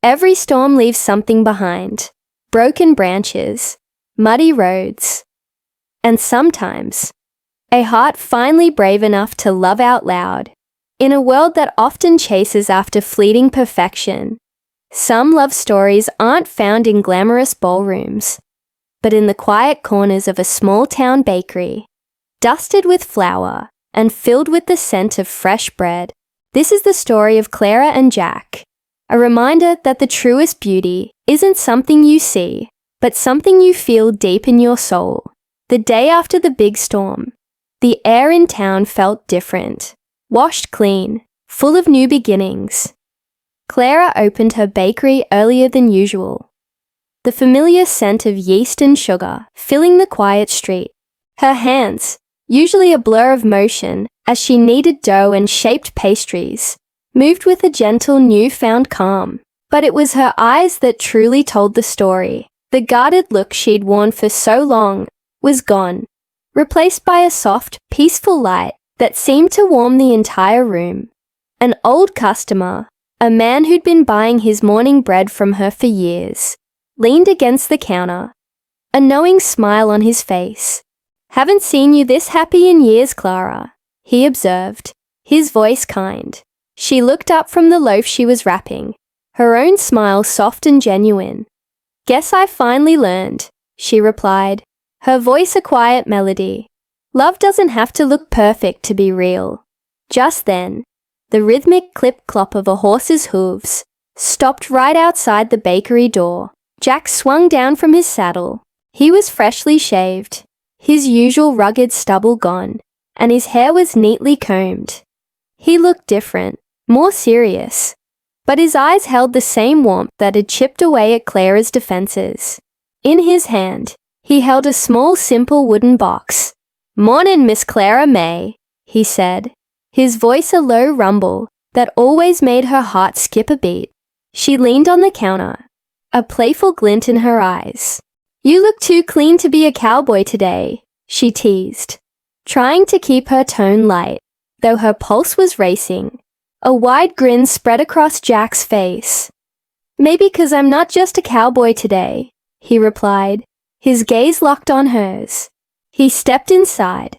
Every storm leaves something behind. Broken branches, muddy roads, and sometimes a heart finally brave enough to love out loud. In a world that often chases after fleeting perfection, some love stories aren't found in glamorous ballrooms, but in the quiet corners of a small-town bakery, dusted with flour and filled with the scent of fresh bread. This is the story of Clara and Jack, a reminder that the truest beauty isn't something you see, but something you feel deep in your soul. The day after the big storm, the air in town felt different, washed clean, full of new beginnings. Clara opened her bakery earlier than usual, the familiar scent of yeast and sugar filling the quiet street. Her hands, usually a blur of motion as she kneaded dough and shaped pastries, moved with a gentle newfound calm. But it was her eyes that truly told the story. The guarded look she'd worn for so long was gone, replaced by a soft, peaceful light that seemed to warm the entire room. An old customer, a man who'd been buying his morning bread from her for years, leaned against the counter, a knowing smile on his face. "Haven't seen you this happy in years, Clara," he observed, his voice kind. She looked up from the loaf she was wrapping, her own smile soft and genuine. "Guess I finally learned," she replied, her voice a quiet melody. Love doesn't have to look perfect to be real. Just then, the rhythmic clip-clop of a horse's hooves stopped right outside the bakery door. Jack swung down from his saddle. He was freshly shaved, his usual rugged stubble gone, and his hair was neatly combed. He looked different, more serious, but his eyes held the same warmth that had chipped away at Clara's defenses. In his hand, he held a small, simple wooden box. "Mornin', Miss Clara Mae," he said, his voice a low rumble that always made her heart skip a beat. She leaned on the counter, a playful glint in her eyes. "You look too clean to be a cowboy today," she teased, trying to keep her tone light, though her pulse was racing. A wide grin spread across Jack's face. "Maybe 'cause I'm not just a cowboy today," he replied, his gaze locked on hers. He stepped inside,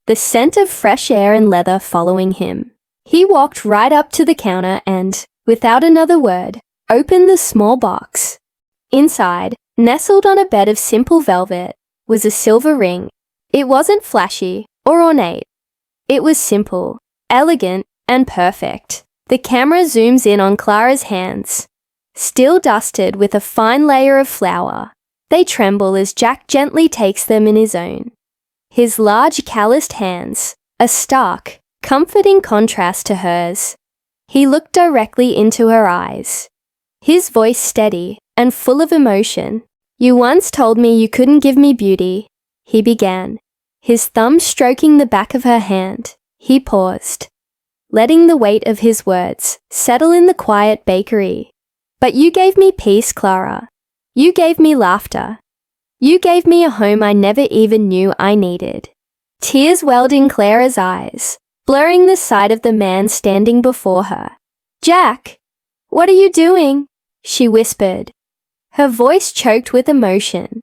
the scent of fresh air and leather following him. He walked right up to the counter and, without another word, opened the small box. Inside, nestled on a bed of simple velvet, was a silver ring. It wasn't flashy or ornate. It was simple, elegant, and perfect. The camera zooms in on Clara's hands, still dusted with a fine layer of flour. They tremble as Jack gently takes them in his own. His large calloused hands, a stark, comforting contrast to hers. He looked directly into her eyes, his voice steady and full of emotion. "You once told me you couldn't give me beauty," he began, his thumb stroking the back of her hand. He paused, letting the weight of his words settle in the quiet bakery. "But you gave me peace, Clara. You gave me laughter. You gave me a home I never even knew I needed." Tears welled in Clara's eyes, blurring the sight of the man standing before her. "Jack, what are you doing?" she whispered, her voice choked with emotion.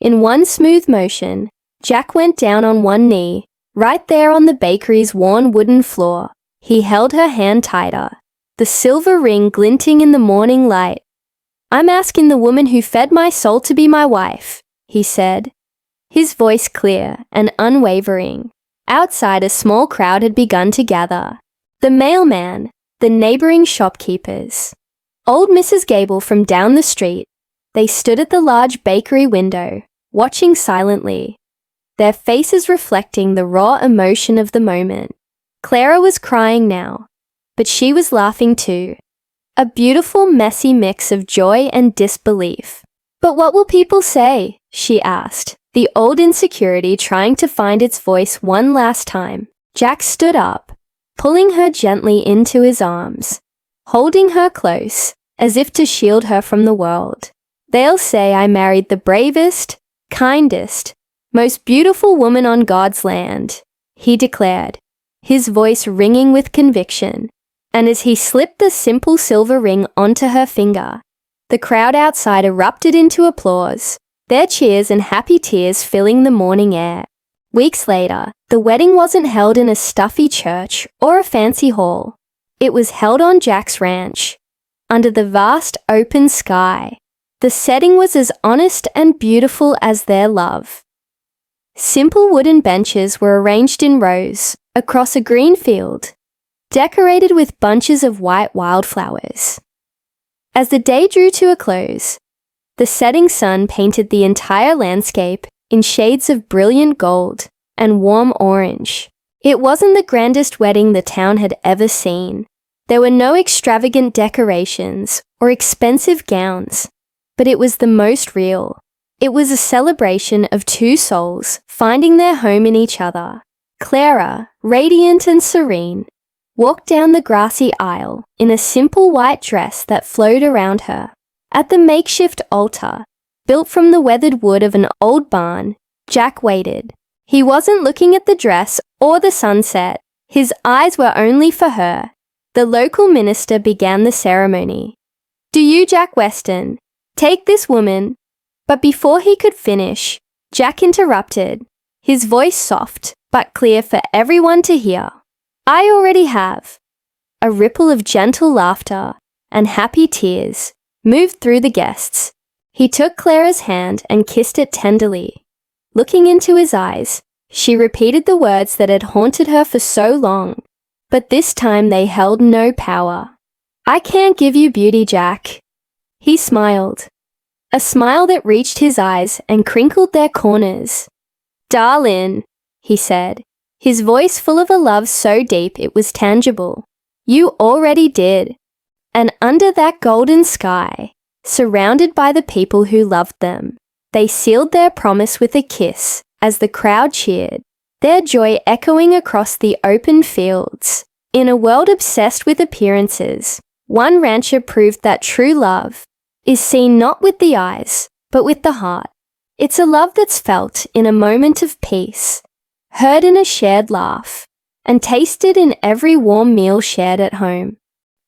In one smooth motion, Jack went down on one knee, right there on the bakery's worn wooden floor. He held her hand tighter, the silver ring glinting in the morning light. "I'm asking the woman who fed my soul to be my wife," he said, his voice clear and unwavering. Outside, a small crowd had begun to gather. The mailman, the neighboring shopkeepers, old Mrs. Gable from down the street. They stood at the large bakery window, watching silently, their faces reflecting the raw emotion of the moment. Clara was crying now, but she was laughing too. A beautiful, messy mix of joy and disbelief. "But what will people say?" she asked, the old insecurity trying to find its voice one last time. Jack stood up, pulling her gently into his arms, holding her close, as if to shield her from the world. "They'll say I married the bravest, kindest, most beautiful woman on God's land," he declared, his voice ringing with conviction. And as he slipped the simple silver ring onto her finger, the crowd outside erupted into applause, their cheers and happy tears filling the morning air. Weeks later, the wedding wasn't held in a stuffy church or a fancy hall. It was held on Jack's ranch, under the vast open sky. The setting was as honest and beautiful as their love. Simple wooden benches were arranged in rows across a green field, decorated with bunches of white wildflowers. As the day drew to a close, the setting sun painted the entire landscape in shades of brilliant gold and warm orange. It wasn't the grandest wedding the town had ever seen. There were no extravagant decorations or expensive gowns, but it was the most real. It was a celebration of two souls finding their home in each other. Clara, radiant and serene, walked down the grassy aisle in a simple white dress that flowed around her. At the makeshift altar, built from the weathered wood of an old barn, Jack waited. He wasn't looking at the dress or the sunset. His eyes were only for her. The local minister began the ceremony. "Do you, Jack Weston, take this woman?" But before he could finish, Jack interrupted, his voice soft but clear for everyone to hear. "I already have." A ripple of gentle laughter and happy tears moved through the guests. He took Clara's hand and kissed it tenderly. Looking into his eyes, she repeated the words that had haunted her for so long, but this time they held no power. "I can't give you beauty, Jack." He smiled, a smile that reached his eyes and crinkled their corners. "Darling," he said, his voice full of a love so deep it was tangible. "You already did." And under that golden sky, surrounded by the people who loved them, they sealed their promise with a kiss as the crowd cheered, their joy echoing across the open fields. In a world obsessed with appearances, one rancher proved that true love is seen not with the eyes, but with the heart. It's a love that's felt in a moment of peace, heard in a shared laugh, and tasted in every warm meal shared at home.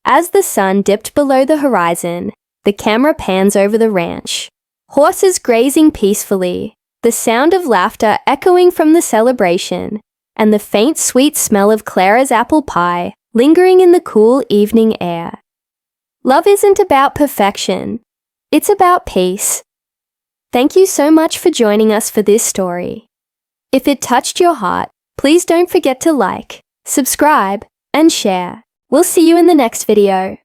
As the sun dipped below the horizon, the camera pans over the ranch. Horses grazing peacefully, the sound of laughter echoing from the celebration, and the faint sweet smell of Clara's apple pie lingering in the cool evening air. Love isn't about perfection, it's about peace. Thank you so much for joining us for this story. If it touched your heart, please don't forget to like, subscribe, and share. We'll see you in the next video.